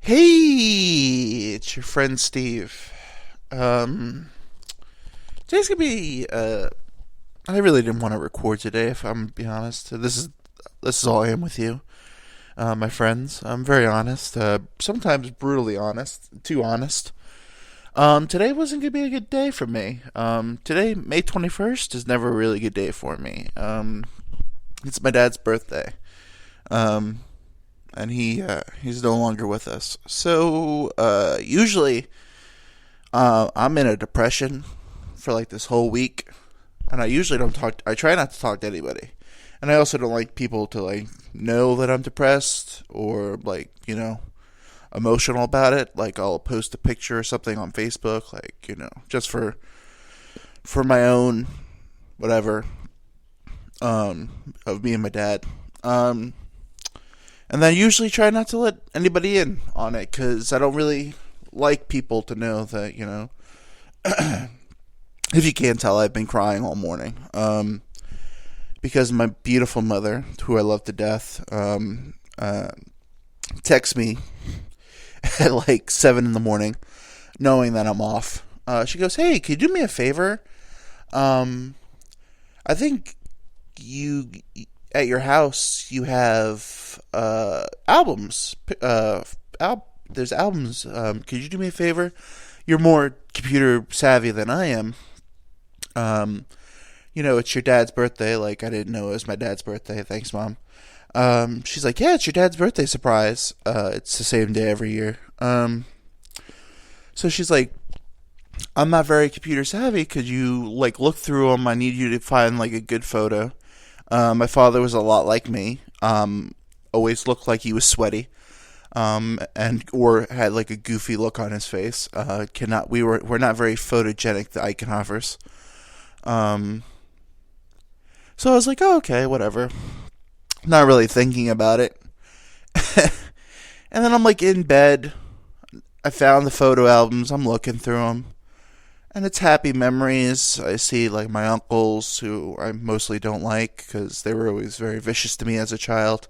Hey, it's your friend Steve. Today's gonna be. I really didn't want to record today, if I'm gonna be honest. This is all I am with you, my friends. I'm very honest. Sometimes brutally honest. Too honest. Today wasn't gonna be a good day for me. Today, May 21st, is never a really good day for me. It's my dad's birthday. Um, and he's no longer with us. So usually I'm in a depression for like this whole week, and I usually don't talk. I try not to talk to anybody, and I also don't like people to like know that I'm depressed or like emotional about it. Like I'll post a picture or something on Facebook, like just for my own whatever of me and my dad. And then I usually try not to let anybody in on it because I don't really like people to know that, if you can't tell, I've been crying all morning. Because my beautiful mother, who I love to death, texts me at like 7 in the morning, knowing that I'm off. She goes, "Hey, could you do me a favor? I think you at your house you have albums. There's albums. Could you do me a favor? You're more computer savvy than I am. It's your dad's birthday. Like I didn't know it was my dad's birthday. Thanks, Mom. She's like, yeah, it's your dad's birthday surprise. It's the same day every year. So she's like, I'm not very computer savvy. Could you like look through them? I need you to find like a good photo. My father was a lot like me. Always looked like he was sweaty. And or had like a goofy look on his face. We're not very photogenic, the Eichenhoffers. So I was like, oh, okay, whatever. Not really thinking about it. And then I'm like in bed. I found the photo albums. I'm looking through them. And it's happy memories. I see like my uncles, who I mostly don't like because they were always very vicious to me as a child.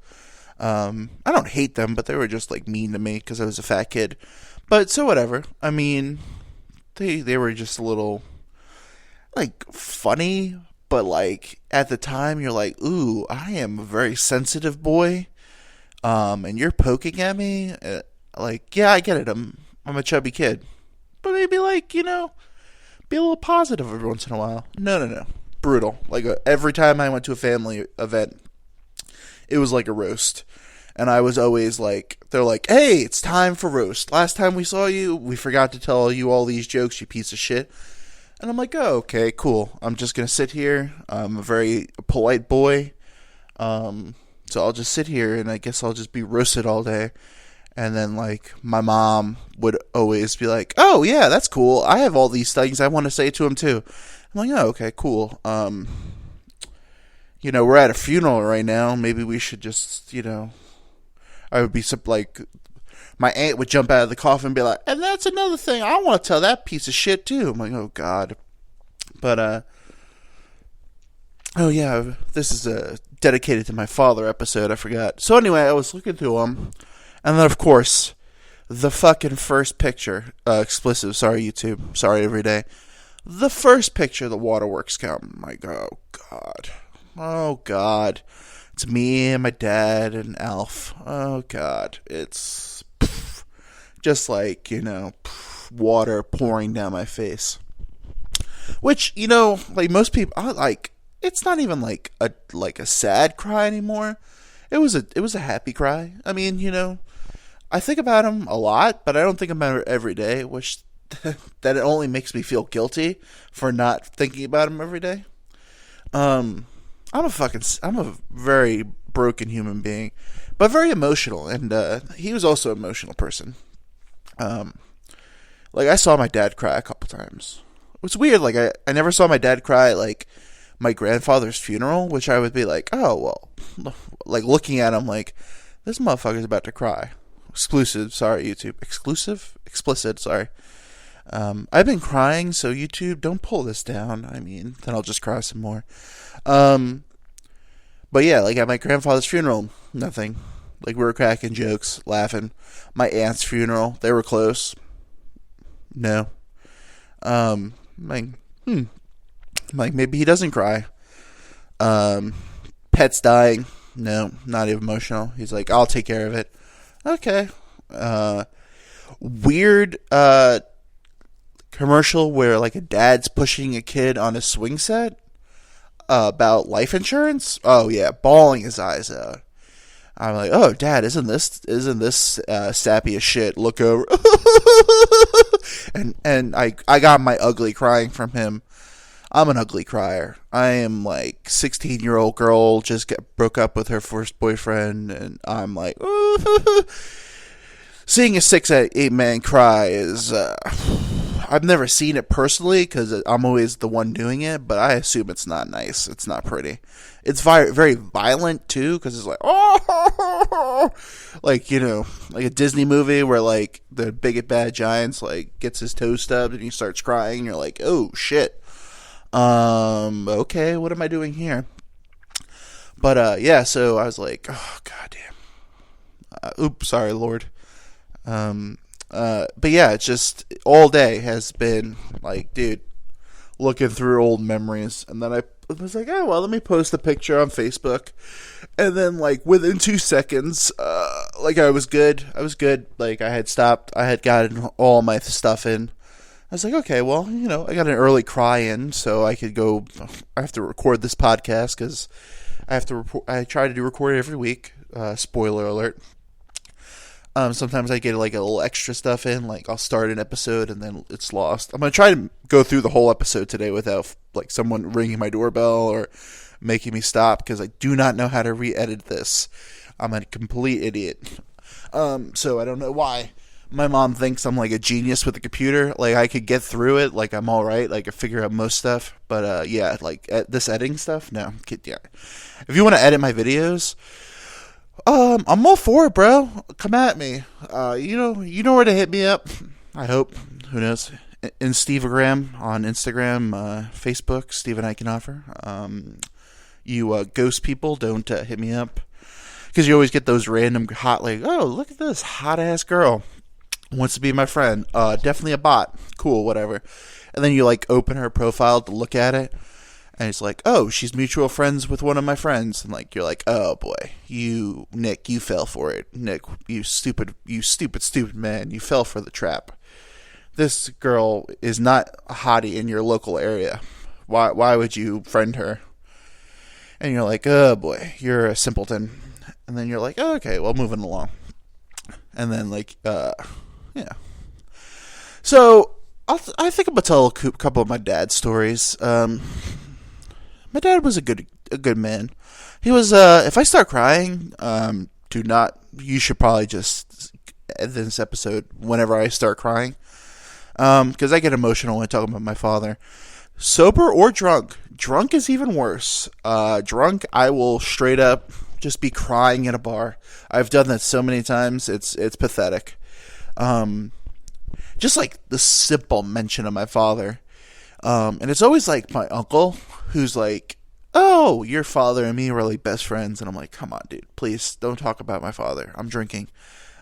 I don't hate them, but they were just like mean to me because I was a fat kid. But so whatever. I mean, they were just a little like funny, but like at the time you're like, ooh, I am a very sensitive boy. And you're poking at me. Like, yeah, I get it. I'm a chubby kid, but maybe like be a little positive every once in a while. No. Brutal. Like every time I went to a family event, it was like a roast. And I was always like, they're like, hey, it's time for roast. Last time we saw you, we forgot to tell you all these jokes, you piece of shit. And I'm like, oh, okay, cool. I'm just going to sit here. I'm a very polite boy. So I'll just sit here and I guess I'll just be roasted all day. And then, like, my mom would always be like, oh, yeah, that's cool. I have all these things I want to say to him, too. I'm like, oh, okay, cool. We're at a funeral right now. Maybe we should just, I would be, like, my aunt would jump out of the coffin and be like, and that's another thing. I want to tell that piece of shit, too. I'm like, oh, God. But, oh, yeah, this is a dedicated to my father episode. I forgot. So, anyway, I was looking through them. And then, of course, the fucking first picture, explicit, sorry, YouTube, sorry, every day. The first picture, the waterworks come. I'm like, oh, God. It's me and my dad and Alf. Oh, God. It's just like, water pouring down my face. Which, like most people, it's not even like a sad cry anymore. It was a happy cry. I mean, I think about him a lot, but I don't think about it every day, which that it only makes me feel guilty for not thinking about him every day. I'm a very broken human being, but very emotional, and he was also an emotional person. Like I saw my dad cry a couple times. It's weird, like I never saw my dad cry at like my grandfather's funeral, which I would be like, oh well, like looking at him like this motherfucker's about to cry. Exclusive, sorry YouTube. Explicit, sorry. I've been crying, so YouTube, don't pull this down. I mean, then I'll just cry some more. But yeah, like at my grandfather's funeral, nothing. Like, we were cracking jokes, laughing. My aunt's funeral, they were close. No. Like, like, maybe he doesn't cry. Pets dying. No, not even emotional. He's like, I'll take care of it. Okay. Weird commercial where like a dad's pushing a kid on a swing set about life insurance. Oh yeah, bawling his eyes out. I'm like, oh dad, isn't this sappy as shit? Look over. and I got my ugly crying from him. I'm an ugly crier. I am like 16-year-old girl just broke up with her first boyfriend, and I'm like, seeing a 6'8" man cry is. I've never seen it personally because I'm always the one doing it, but I assume it's not nice. It's not pretty. It's very violent too because it's like, oh, like, you know, like a Disney movie where like the big bad giant's like gets his toe stubbed and he starts crying. And you're like, oh shit. Okay, what am I doing here? But, yeah, so I was like, oh, goddamn. Oops, sorry, Lord. But yeah, it's just, all day has been, like, dude, looking through old memories. And then I was like, oh, well, let me post a picture on Facebook. And then, like, within 2 seconds, like, I was good. Like, I had stopped. I had gotten all my stuff in. I was like, okay, well, you know, I got an early cry in, so I could go. I have to record this podcast because I have to report. I try to record it every week. Spoiler alert. Sometimes I get like a little extra stuff in, like I'll start an episode and then it's lost. I'm gonna try to go through the whole episode today without like someone ringing my doorbell or making me stop because I do not know how to re-edit this. I'm a complete idiot. So I don't know why. My mom thinks I'm like a genius with a computer. Like I could get through it. Like I'm all right. Like I figure out most stuff. But yeah, like this editing stuff, no. Yeah. If you want to edit my videos, I'm all for it, bro. Come at me. You know where to hit me up. I hope. Who knows? In Stevegram on Instagram, Facebook, Steven Eichenhofer. You ghost people, don't hit me up because you always get those random hot like, oh, look at this hot ass girl. Wants to be my friend. Definitely a bot. Cool, whatever. And then you like open her profile to look at it, and it's like, oh, she's mutual friends with one of my friends, and like you're like, oh boy, Nick, you fell for it. Nick, you stupid man, you fell for the trap. This girl is not a hottie in your local area. Why would you friend her? And you're like, oh boy, you're a simpleton. And then you're like, oh, okay, well, moving along. And then like, yeah. So I think I'm gonna tell a couple of my dad's stories. My dad was a good man. He was. If I start crying, you should probably just end this episode whenever I start crying, because I get emotional when I talk about my father. Sober or drunk. Drunk is even worse. Drunk, I will straight up just be crying in a bar. I've done that so many times. It's pathetic. Just like the simple mention of my father. And it's always like my uncle who's like, oh, your father and me were like best friends. And I'm like, come on, dude, please don't talk about my father. I'm drinking.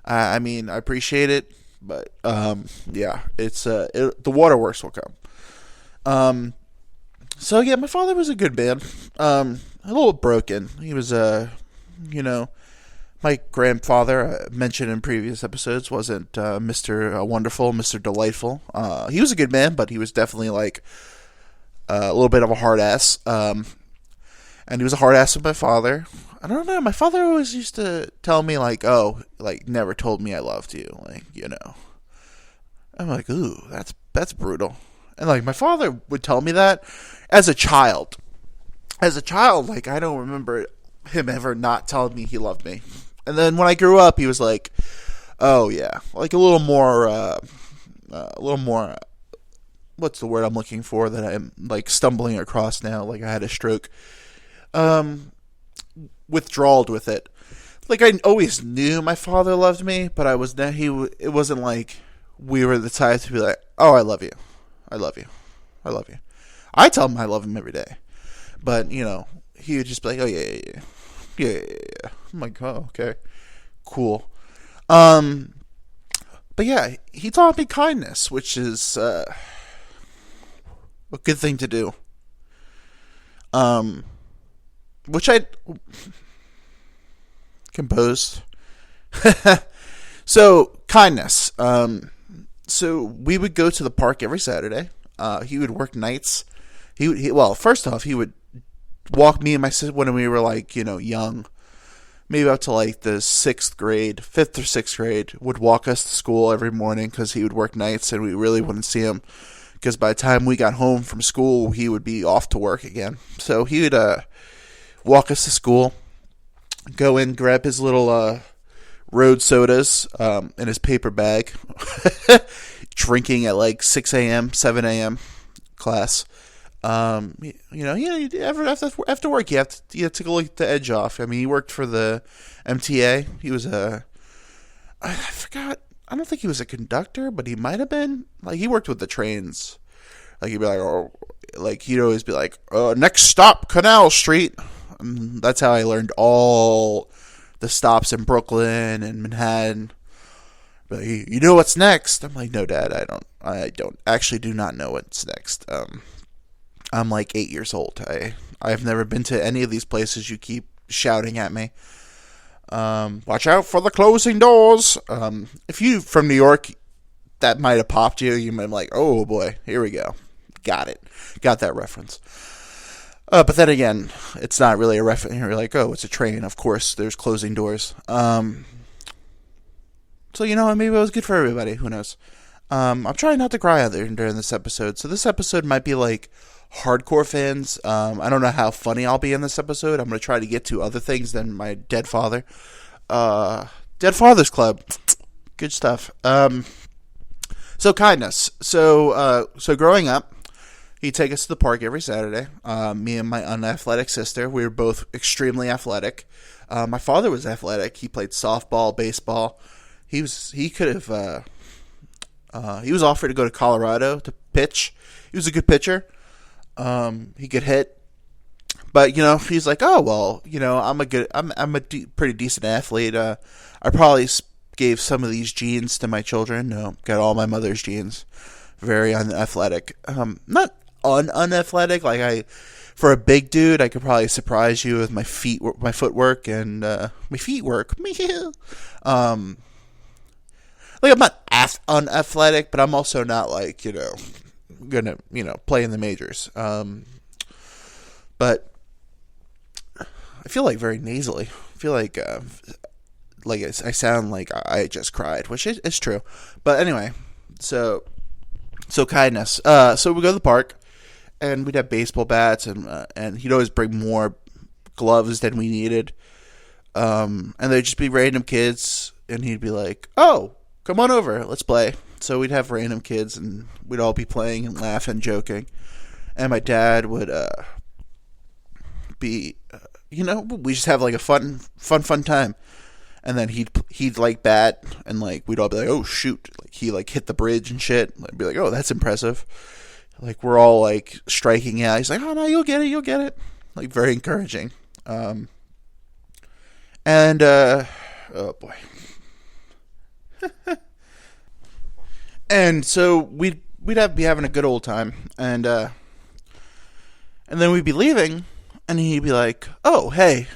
I mean, I appreciate it, but, yeah, it's, the waterworks will come. So yeah, my father was a good man. A little broken. He was, my grandfather, mentioned in previous episodes, wasn't Mr. Wonderful, Mr. Delightful. He was a good man, but he was definitely like a little bit of a hard ass. And he was a hard ass with my father. I don't know. My father always used to tell me like, oh, like never told me I loved you. Like, you know. I'm like, ooh, that's brutal. And like my father would tell me that as a child. As a child, like I don't remember him ever not telling me he loved me. And then when I grew up, he was like, oh yeah, like a little more, what's the word I'm looking for that I'm like stumbling across now? Like I had a stroke. Withdrawed with it. Like I always knew my father loved me, but it wasn't like we were the type to be like, oh, I love you. I love you. I love you. I tell him I love him every day. But, you know, he would just be like, oh, yeah. I'm like, oh, okay. cool. But yeah, he taught me kindness, which is a good thing to do. Which I composed. So kindness. So we would go to the park every Saturday. He would work nights. Well, first off, he would walk me and my sister when we were like, young, maybe up to like the 5th or 6th grade, would walk us to school every morning because he would work nights and we really wouldn't see him because by the time we got home from school, he would be off to work again. So he would walk us to school, go in, grab his little road sodas in his paper bag, drinking at like 6 a.m., 7 a.m. class. After work, you have to take the edge off. I mean, he worked for the MTA. He was I forgot. I don't think he was a conductor, but he might have been. Like, he worked with the trains. Like, he'd be he'd always be like, next stop, Canal Street. And that's how I learned all the stops in Brooklyn and Manhattan. But you know what's next? I'm like, no, Dad, I do not know what's next. I'm like 8 years old. I've never been to any of these places you keep shouting at me. Watch out for the closing doors. If you from New York, that might have popped you. You might be like, oh boy, here we go. Got it. Got that reference. But then again, it's not really a reference. You're like, oh, it's a train. Of course, there's closing doors. So, maybe it was good for everybody. Who knows? I'm trying not to cry during this episode. So this episode might be like hardcore fans. I don't know how funny I'll be in this episode. I'm going to try to get to other things than my dead father. Dead Fathers Club. Good stuff. So kindness. So growing up, he'd take us to the park every Saturday. Me and my unathletic sister, we were both extremely athletic. My father was athletic. He played softball, baseball. He was offered to go to Colorado to pitch. He was a good pitcher. He could hit, but he's like, oh well, I'm a pretty decent athlete. I probably gave some of these genes to my children. No, got all my mother's genes. Very unathletic. Not unathletic. Like for a big dude, I could probably surprise you with my footwork and my feet work. Like, I'm not unathletic, but I'm also not, like, gonna, play in the majors. But I feel like very nasally. I feel like I sound like I just cried, which is true. But anyway, so kindness. So we go to the park, and we'd have baseball bats, and he'd always bring more gloves than we needed. And they'd just be random kids, and he'd be like, oh, come on over, let's play. So we'd have random kids, and we'd all be playing and laughing, joking. And my dad would we just have like a fun time. And then he'd like bat, and like we'd all be like, oh shoot, like he like hit the bridge and shit. I'd be like, oh, that's impressive. Like we're all like striking out. He's like, oh no, you'll get it. Like very encouraging. Oh boy. And so we'd be having a good old time, and then we'd be leaving, and he'd be like, "Oh, hey,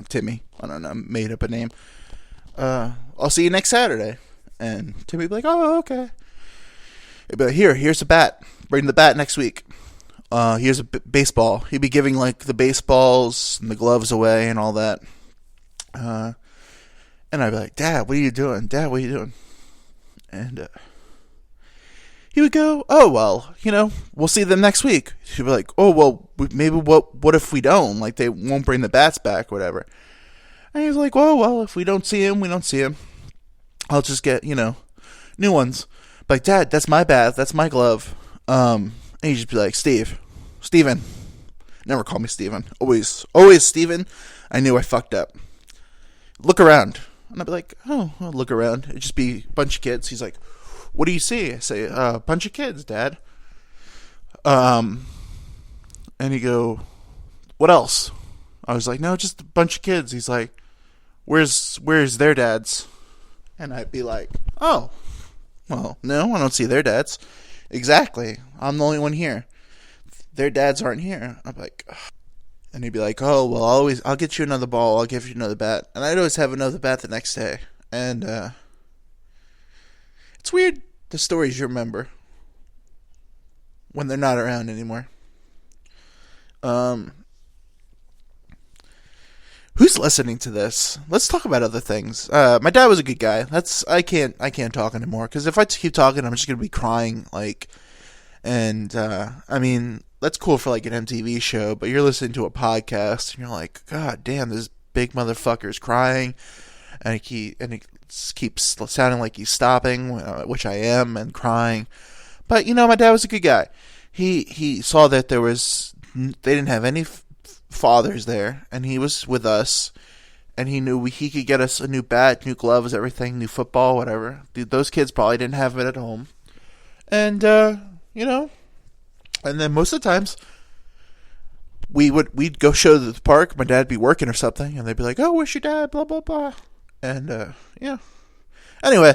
Timmy. I don't know, made up a name. I'll see you next Saturday." And Timmy'd be like, "Oh, okay." He'd be like, here's a bat. Bring the bat next week. Here's a baseball. He'd be giving like the baseballs and the gloves away and all that. And I'd be like, Dad, what are you doing? Dad, what are you doing? And he would go, oh, well, we'll see them next week. He'd be like, oh, well, maybe what if we don't? Like, they won't bring the bats back, whatever. And he was like, well, if we don't see him, we don't see him. I'll just get, new ones. Like, Dad, that's my bat. That's my glove. And he'd just be like, Steven. Never call me Steven. Always Steven. I knew I fucked up. Look around. And I'd be like, oh, I'll look around. It'd just be a bunch of kids. He's like, what do you see? I say, a bunch of kids, Dad. And he'd go, what else? I was like, no, just a bunch of kids. He's like, where's their dads? And I'd be like, oh, well, no, I don't see their dads. Exactly. I'm the only one here. Their dads aren't here. I'm like, ugh. And he'd be like, oh, well, I'll get you another ball. I'll give you another bat. And I'd always have another bat the next day. And it's weird the stories you remember when they're not around anymore. Who's listening to this? Let's talk about other things. My dad was a good guy. I can't talk anymore because if I keep talking, I'm just gonna be crying. I mean, that's cool for like an MTV show, but you're listening to a podcast and you're like, God damn, this big motherfucker's crying, and he keeps sounding like he's stopping, which I am, and crying. But my dad was a good guy. He saw that they didn't have any fathers there, and he was with us, and he knew he could get us a new bat, new gloves, everything, new football, whatever. Those kids probably didn't have it at home, and and then most of the times we'd go show to the park. My dad'd be working or something, and they'd be like, "Oh, where's your dad?" Blah blah blah, and yeah. Anyway,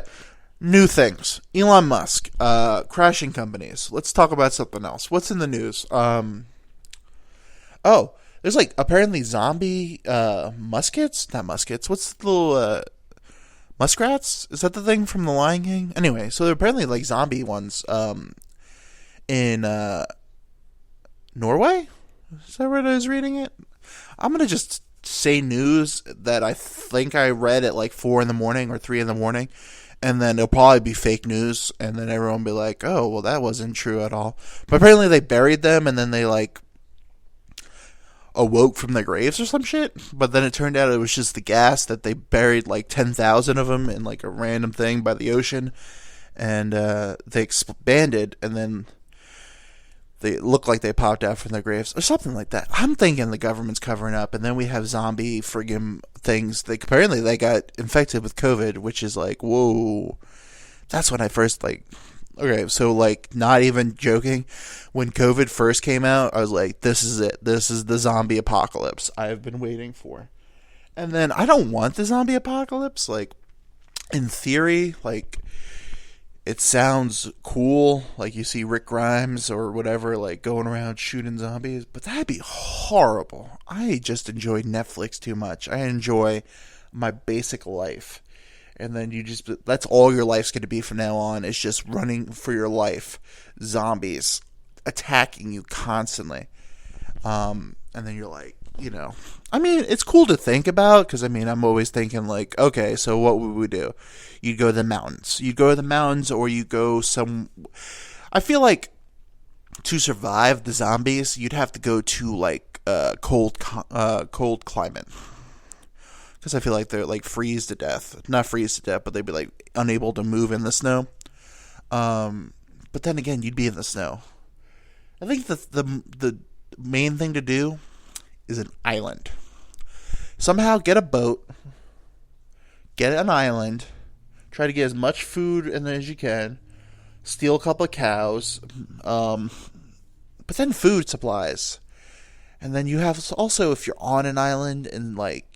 new things. Elon Musk, crashing companies. Let's talk about something else. What's in the news? Oh, there's like apparently zombie muskets. Not muskets. What's the little muskrats? Is that the thing from The Lion King? Anyway, so they're apparently like zombie ones in Norway. Is that where I was reading it? I'm gonna just say news that I think I read at like 4 a.m. or 3 a.m, and then it'll probably be fake news, and then everyone will be like, "Oh, well, that wasn't true at all." But apparently they buried them, and then they like awoke from their graves or some shit. But then it turned out it was just the gas that they buried like 10,000 of them in like a random thing by the ocean, and they expanded, and then they look like they popped out from their graves or something like that. I'm thinking the government's covering up, and then we have zombie friggin' things. Apparently they got infected with COVID, which is like, whoa. That's when I first like, okay, so like not even joking, when COVID first came out, I was like, this is it. This is the zombie apocalypse I have been waiting for. And then I don't want the zombie apocalypse. Like, in theory, like, it sounds cool, like you see Rick Grimes or whatever, like going around shooting zombies, but that'd be horrible. I just enjoy Netflix too much. I enjoy my basic life. And then that's all your life's going to be from now on, is just running for your life. Zombies attacking you constantly. And then you're like, I mean, it's cool to think about, because, I mean, I'm always thinking, like, okay, so what would we do? You'd go to the mountains. Or you go I feel like to survive the zombies, you'd have to go to, like, cold climate. Because I feel like they're, like, freeze to death. Not freeze to death, but they'd be, like, unable to move in the snow. But then again, you'd be in the snow. I think the main thing to do is an island. Somehow get a boat, get an island, try to get as much food in there as you can, steal a couple of cows, but then food supplies. And then you have also, if you're on an island and like,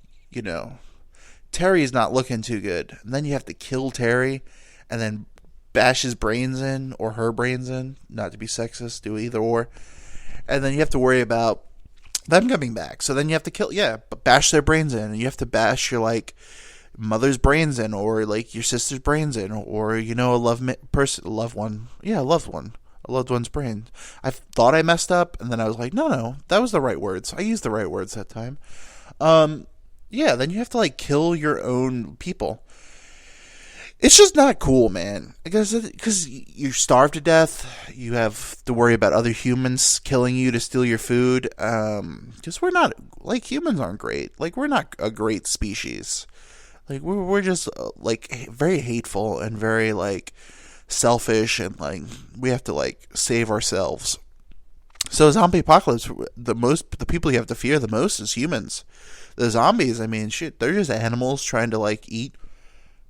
Terry's not looking too good, and then you have to kill Terry and then bash his brains in, or her brains in, not to be sexist, do either or. And then you have to worry about them coming back. So then you have to bash their brains in, and you have to bash your like mother's brains in, or like your sister's brains in, or a loved one's brain. I thought I messed up, and then I was like, no, that was the right words. I used the right words that time. Then you have to like kill your own people. It's just not cool, man. Because you starve to death. You have to worry about other humans killing you to steal your food. Because we're not, like, humans aren't great. Like, we're not a great species. Like, we're just, like, very hateful and very, like, selfish. And, like, we have to, like, save ourselves. So, zombie apocalypse, the people you have to fear the most is humans. The zombies, I mean, shit, they're just animals trying to, like, eat,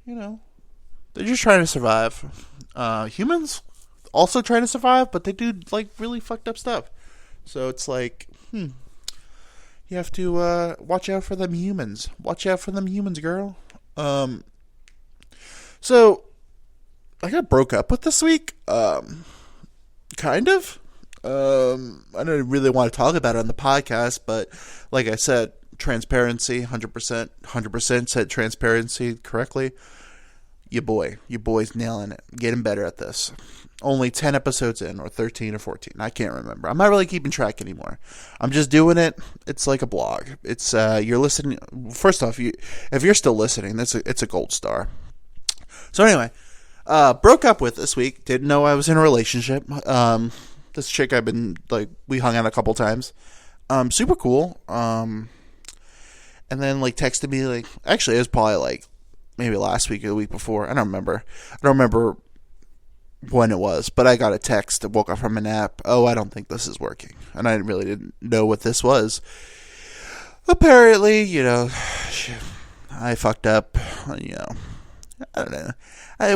They're just trying to survive. Humans also trying to survive, but they do like really fucked up stuff. So it's like, You have to watch out for them humans. Watch out for them humans, girl. So I got broke up with this week. Kind of. I don't really want to talk about it on the podcast, but like I said, transparency, 100% said transparency correctly. Your boy's nailing it, getting better at this. Only 10 episodes in, or 13 or 14. I can't remember. I'm not really keeping track anymore. I'm just doing it. It's like a blog. It's you're listening. First off, if you're still listening, it's a gold star. So anyway, broke up with this week. Didn't know I was in a relationship. This chick we hung out a couple times. Super cool. And then texted me actually it was probably maybe last week or the week before. I don't remember when it was, but I got a text. I woke up from a nap. Oh, I don't think this is working. And I really didn't know what this was. Apparently, I fucked up. I don't know.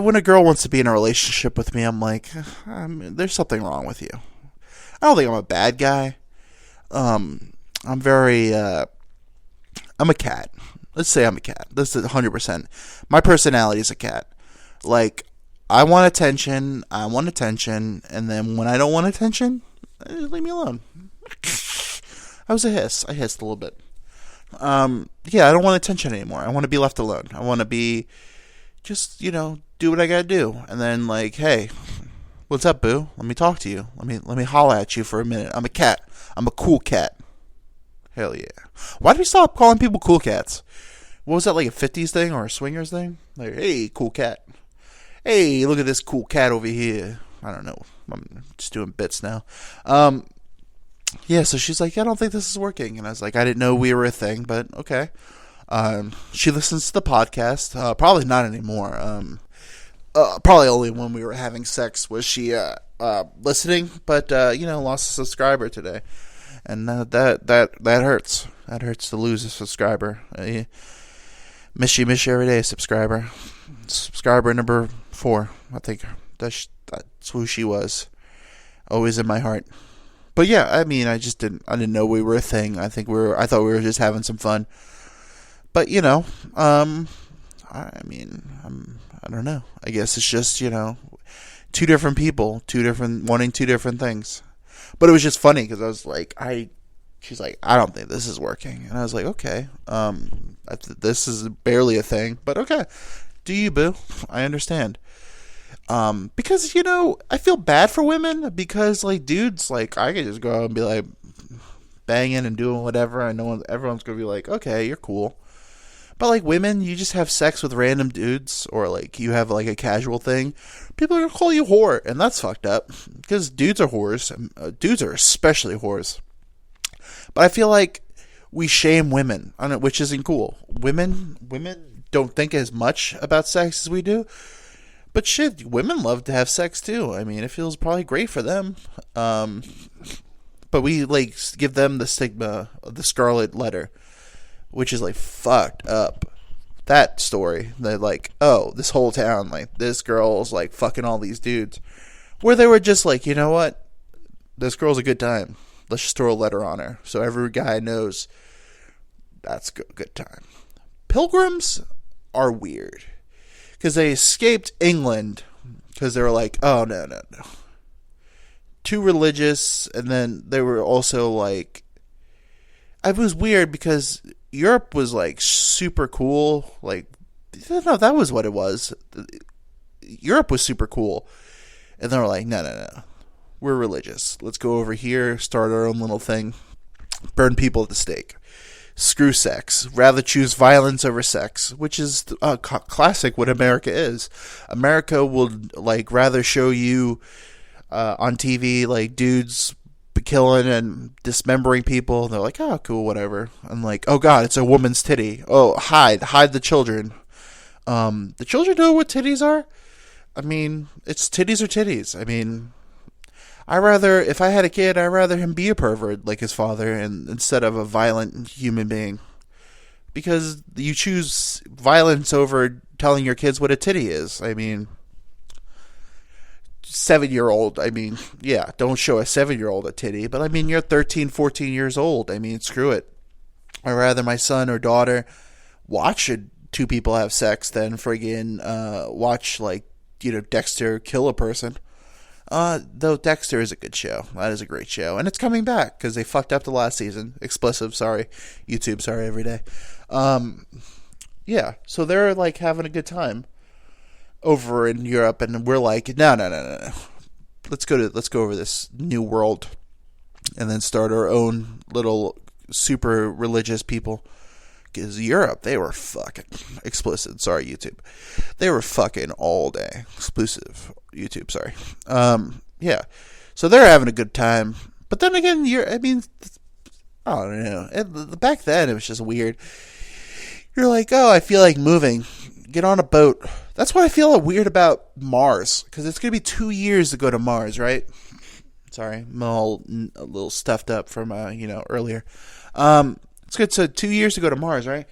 When a girl wants to be in a relationship with me, I'm like, there's something wrong with you. I don't think I'm a bad guy. I'm a cat. Let's say I'm a cat. This is 100%. My personality is a cat. I want attention, and then when I don't want attention, leave me alone. I was a hiss. I hissed a little bit. I don't want attention anymore. I want to be left alone. I want to be just, do what I gotta do. And then hey, what's up, boo? Let me talk to you. Let me holler at you for a minute. I'm a cat. I'm a cool cat. Hell yeah. Why do we stop calling people cool cats? What was that, a 50s thing or a swingers thing? Hey, cool cat. Hey, look at this cool cat over here. I don't know. I'm just doing bits now. So she's like, I don't think this is working. And I was like, I didn't know we were a thing, but okay. She listens to the podcast. Probably not anymore. Probably only when we were having sex was she listening, but lost a subscriber today. And that hurts. That hurts to lose a subscriber. Miss you every day, subscriber. Subscriber number 4. I think that's who she was. Always in my heart. But yeah, I didn't know we were a thing. I thought we were just having some fun. But I don't know. I guess it's just, two different people, wanting two different things. But it was just funny because I was like, she's like, I don't think this is working. And I was like, okay, this is barely a thing, but okay. Do you, boo? I understand. Because, I feel bad for women because, dudes, I could just go out and be, banging and doing whatever. I know everyone's going to be like, okay, you're cool. But, women, you just have sex with random dudes or, you have, a casual thing. People are going to call you whore, and that's fucked up because dudes are whores. Dudes are especially whores. But I feel like we shame women on it, which isn't cool. Women don't think as much about sex as we do. But shit, women love to have sex too. It feels probably great for them. But we give them the stigma of the scarlet letter, which is fucked up. That story, that this whole town, this girl's fucking all these dudes, where they were just you know what, this girl's a good time. Let's just throw a letter on her so every guy knows that's a good time. Pilgrims are weird because they escaped England because they were oh, no. Too religious, and then they were also it was weird because Europe was super cool. No, that was what it was. Europe was super cool. And they were no. We're religious. Let's go over here, start our own little thing, burn people at the stake. Screw sex. Rather choose violence over sex, which is classic what America is. America will rather show you on TV dudes killing and dismembering people. And they're oh, cool, whatever. And oh god, it's a woman's titty. Oh, hide the children. The children know what titties are. It's titties or titties. If I had a kid, I'd rather him be a pervert like his father and instead of a violent human being. Because you choose violence over telling your kids what a titty is. 7-year-old, don't show a 7-year-old a titty. But you're 13, 14 years old. Screw it. I'd rather my son or daughter watch two people have sex than friggin' watch, like, Dexter kill a person. Though Dexter is a good show. That is a great show. And it's coming back because they fucked up the last season. Explicit, sorry. YouTube, sorry, every day. Yeah, so they're, like, having a good time over in Europe, and we're like, no. Let's go over this new world and then start our own little super religious people. Because Europe, they were fucking explicit. Sorry, YouTube. They were fucking all day. Exclusive. YouTube, sorry. Yeah. So they're having a good time. But then again, I don't know. Back then, it was just weird. You're like, oh, I feel like moving. Get on a boat. That's what I feel weird about Mars. Because it's going to be 2 years to go to Mars, right? Sorry. I'm all a little stuffed up from, earlier. It's good. So 2 years to go to Mars, right?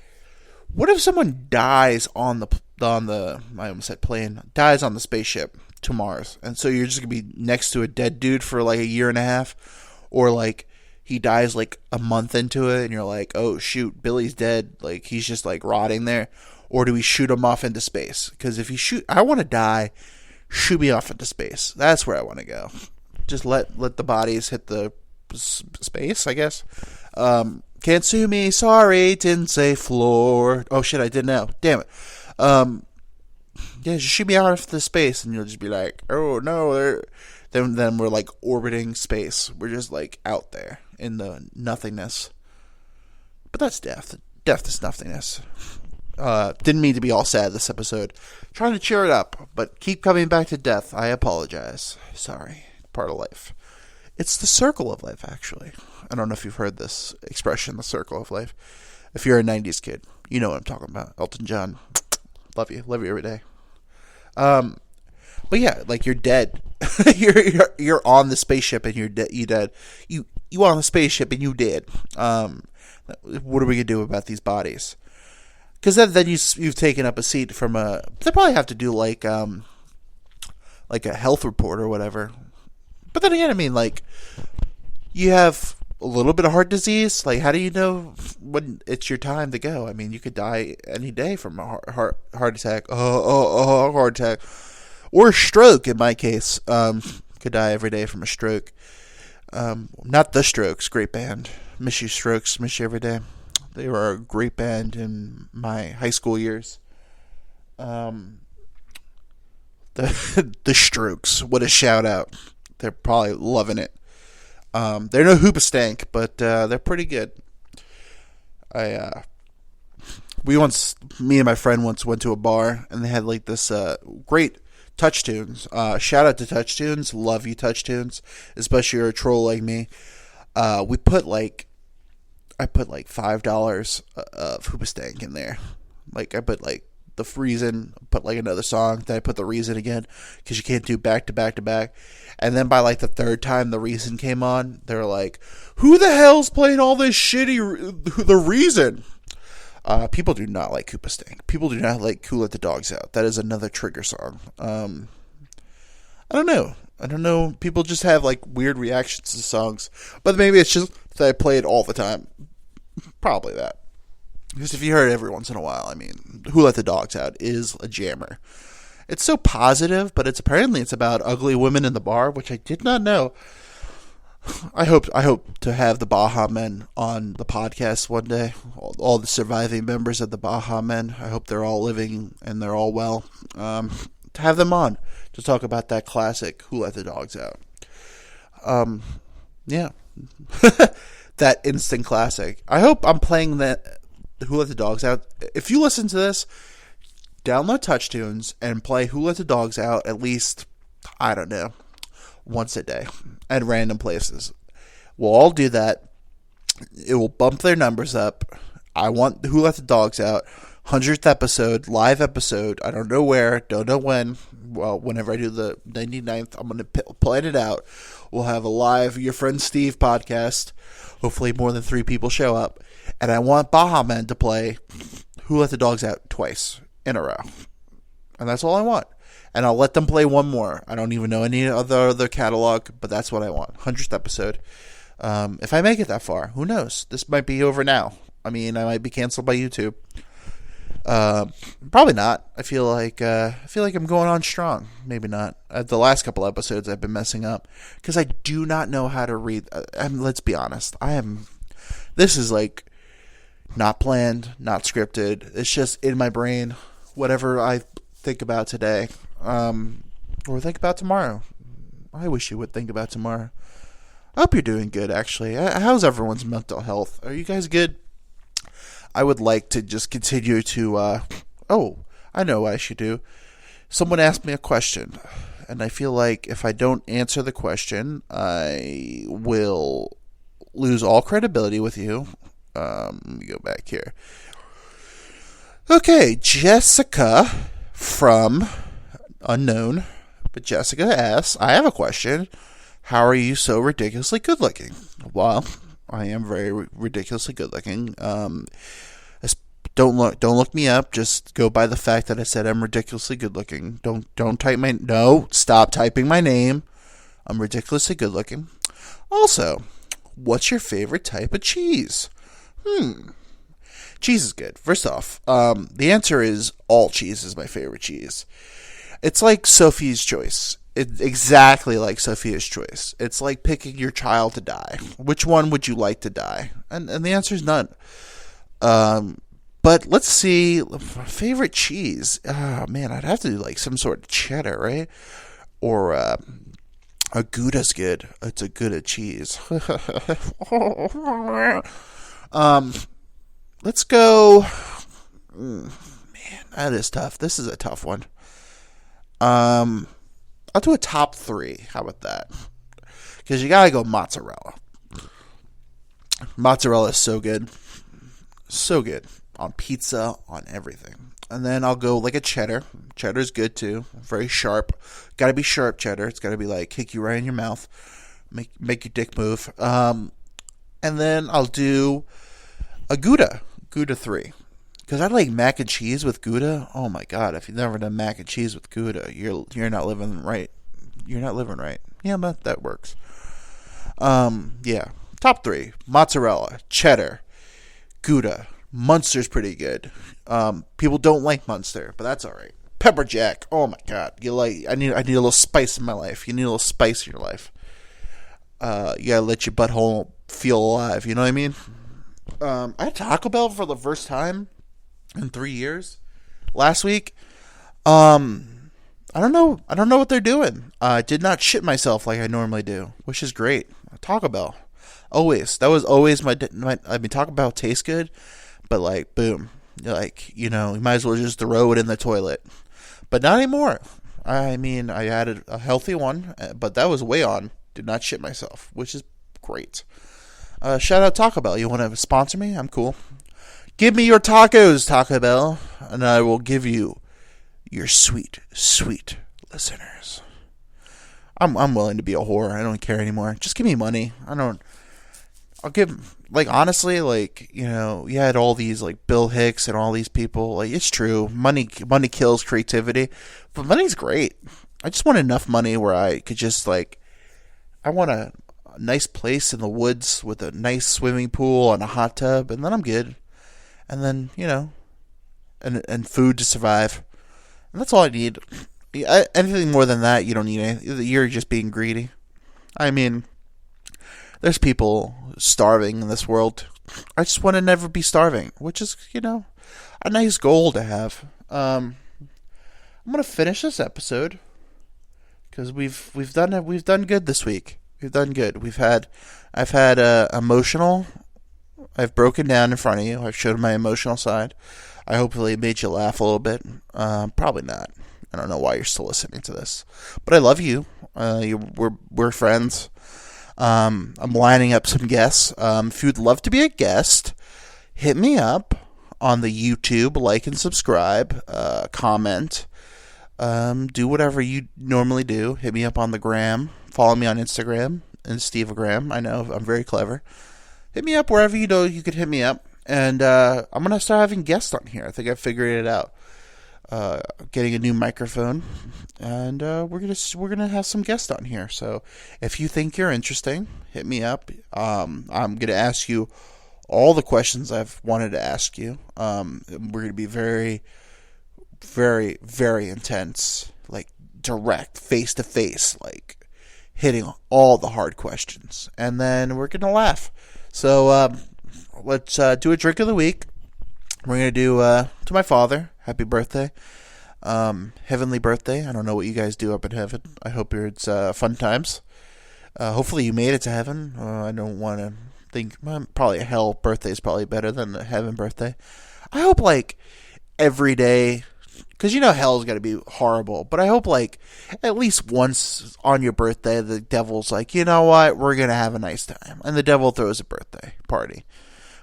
What if someone dies on the I almost said plane, dies on the spaceship to Mars, and so you're just gonna be next to a dead dude for like a year and a half, or like he dies like a month into it, and you're like, oh shoot, Billy's dead, like he's just like rotting there, or do we shoot him off into space? Because if you I want to die, shoot me off into space. That's where I want to go. Just let the bodies hit the space, I guess. Can't sue me, sorry, didn't say floor. Oh shit, I didn't know. Damn it. Yeah, just shoot me out of the space, and you'll just be like, oh no, then we're like orbiting space. We're just like out there in the nothingness. But that's death. Death is nothingness. Didn't mean to be all sad this episode. Trying to cheer it up, but keep coming back to death. I apologize. Sorry. Part of life. It's the circle of life, actually. I don't know if you've heard this expression, the circle of life. If you're a 90s kid, you know what I'm talking about. Elton John. Love you every day. But yeah, like you're dead. you're on the spaceship and you're dead. You dead. You on the spaceship and you dead. What are we gonna do about these bodies? Because then you've taken up a seat from a. They probably have to do like a health report or whatever. But then again, I mean, like, you have a little bit of heart disease. Like, how do you know when it's your time to go? I mean, you could die any day from a heart attack. Heart attack. Or a stroke, in my case. Could die every day from a stroke. Not The Strokes, great band. Miss you, Strokes. Miss you every day. They were a great band in my high school years. The Strokes. What a shout out. They're probably loving it. They're no Hoobastank, but they're pretty good. Me and my friend once went to a bar, and they had like this great Touch Tunes. Shout out to Touch Tunes. Love you, Touch Tunes. Especially you're a troll like me. I put like $5 of Hoobastank in there. Like I put like the Reason, put like another song, then I put the Reason again, because you can't do back to back to back. And then by like the third time the Reason came on, they were like, who the hell's playing all this shitty the Reason? People do not like Hoobastank. People do not like Who Let the Dogs Out. That is another trigger song. I don't know. People just have like weird reactions to songs, but maybe it's just that I play it all the time. Probably that. Because if you heard it every once in a while, I mean, Who Let the Dogs Out is a jammer. It's so positive, but it's about ugly women in the bar, which I did not know. I hope to have the Baha Men on the podcast one day. All the surviving members of the Baha Men. I hope they're all living and they're all well. To have them on to talk about that classic Who Let the Dogs Out. Yeah. That instant classic. I hope I'm playing that Who Let the Dogs Out. If you listen to this, download Touch Tunes and play Who Let the Dogs Out at least, I don't know, once a day at random places. We'll all do that. It will bump their numbers up. I want Who Let the Dogs Out 100th episode, live episode. I don't know where, don't know when. Well, whenever I do the 99th, I'm going to plan it out. We'll have a live Your Friend Steve podcast. Hopefully more than 3 people show up. And I want Baha Men to play Who Let the Dogs Out twice in a row. And that's all I want. And I'll let them play one more. I don't even know any other catalog, but that's what I want. 100th episode. If I make it that far, who knows? This might be over now. I mean, I might be canceled by YouTube. Uh, Probably not. I feel like I'm going on strong. Maybe not. The last couple episodes I've been messing up because I do not know how to read. Let's be honest. This is like not planned, not scripted. It's just in my brain. Whatever I think about today, or think about tomorrow. I wish you would think about tomorrow. I hope you're doing good. Actually, how's everyone's mental health? Are you guys good? I would like to just continue to, I know what I should do. Someone asked me a question, and I feel like if I don't answer the question, I will lose all credibility with you. Let me go back here. Okay, Jessica from unknown, but Jessica asks, I have a question. How are you so ridiculously good looking? Well, I am very ridiculously good looking. Don't look me up. Just go by the fact that I said I'm ridiculously good looking. Don't type stop typing my name. I'm ridiculously good looking. Also, what's your favorite type of cheese? Cheese is good. First off, the answer is all cheese is my favorite cheese. It's like Sophie's Choice. It's exactly like Sophia's Choice. It's like picking your child to die. Which one would you like to die? And the answer is none. But let's see. Favorite cheese? Oh, man, I'd have to do like some sort of cheddar, right? Or a Gouda's good. It's a Gouda cheese. Let's go. Man, that is tough. This is a tough one. I'll do a top 3. How about that? Because you gotta go mozzarella. Mozzarella is so good. So good. On pizza, on everything. And then I'll go like a cheddar. Cheddar's good too. Very sharp. Gotta be sharp cheddar. It's gotta be like kick you right in your mouth. Make your dick move. And then I'll do a Gouda. Gouda 3. Because I like mac and cheese with Gouda. Oh my god, if you've never done mac and cheese with Gouda, you're not living right. You're not living right. Yeah, but that works. Yeah. Top 3. Mozzarella, cheddar, Gouda. Munster's pretty good. People don't like Munster, but that's alright. Pepper Jack. Oh my god. I need a little spice in my life. You need a little spice in your life. You gotta let your butthole feel alive, you know what I mean? I had Taco Bell for the first time in 3 years last week. I don't know what they're doing. I did not shit myself like I normally do, which is great. Taco Bell, always. That was always my. I mean, Taco Bell tastes good, but like, boom, like you might as well just throw it in the toilet. But not anymore. I mean, I added a healthy one, but that was way on. Did not shit myself, which is great. Shout out Taco Bell. You want to sponsor me? I'm cool. Give me your tacos, Taco Bell, and I will give you your sweet, sweet listeners. I'm willing to be a whore. I don't care anymore. Just give me money. I'll give, like, honestly, like, you had all these, like, Bill Hicks and all these people. Like, it's true. Money kills creativity. But money's great. I just want enough money where I could just, like, I want a nice place in the woods with a nice swimming pool and a hot tub, and then I'm good. And then, and food to survive. And that's all I need. Anything more than that, you don't need anything. You're just being greedy. I mean, there's people starving in this world. I just want to never be starving, which is, a nice goal to have. I'm gonna finish this episode because we've done good this week. We've done good. I've had emotional. I've broken down in front of you. I've showed my emotional side. I hopefully made you laugh a little bit. Probably not. I don't know why you're still listening to this, but I love you. We're friends. I'm lining up some guests. If you'd love to be a guest, hit me up on the YouTube. Like and subscribe. Comment. Do whatever you normally do. Hit me up on the gram. Follow me on Instagram and Stevegram. I know I'm very clever. Hit me up wherever you could hit me up. And I'm gonna start having guests on here. I think I figured it out. Getting a new microphone, and we're gonna have some guests on here. So if you think you're interesting, hit me up. I'm gonna ask you all the questions I've wanted to ask you. We're going to be very, very, very intense, like direct, face to face, like hitting all the hard questions. And then we're going to laugh. So let's do a drink of the week. We're going to do to my father, happy birthday. Heavenly birthday. I don't know what you guys do up in heaven. I hope it's fun times. Hopefully you made it to heaven. I don't want to think, probably a hell birthday is probably better than a heaven birthday. I hope like every day, because hell's got to be horrible, but I hope like at least once on your birthday the devil's like, you know what, we're going to have a nice time. And the devil throws a birthday party.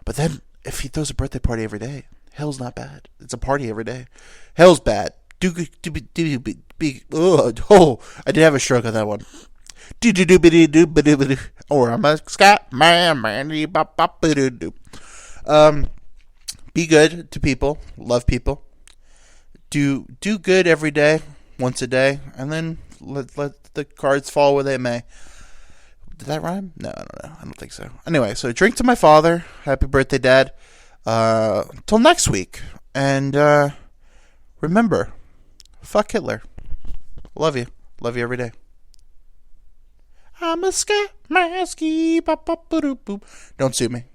But then if he throws a birthday party every day, hell's not bad. It's a party every day. Hell's bad. Oh, I did have a stroke on that one. Or I'm a scat man. Be good to people. Love people. Do good every day, once a day, and then let the cards fall where they may. Did that rhyme? No, I don't know. I don't think so. Anyway, so drink to my father. Happy birthday, Dad. Till next week. And remember, fuck Hitler. Love you. Love you every day. I'm a scat masky. Don't sue me.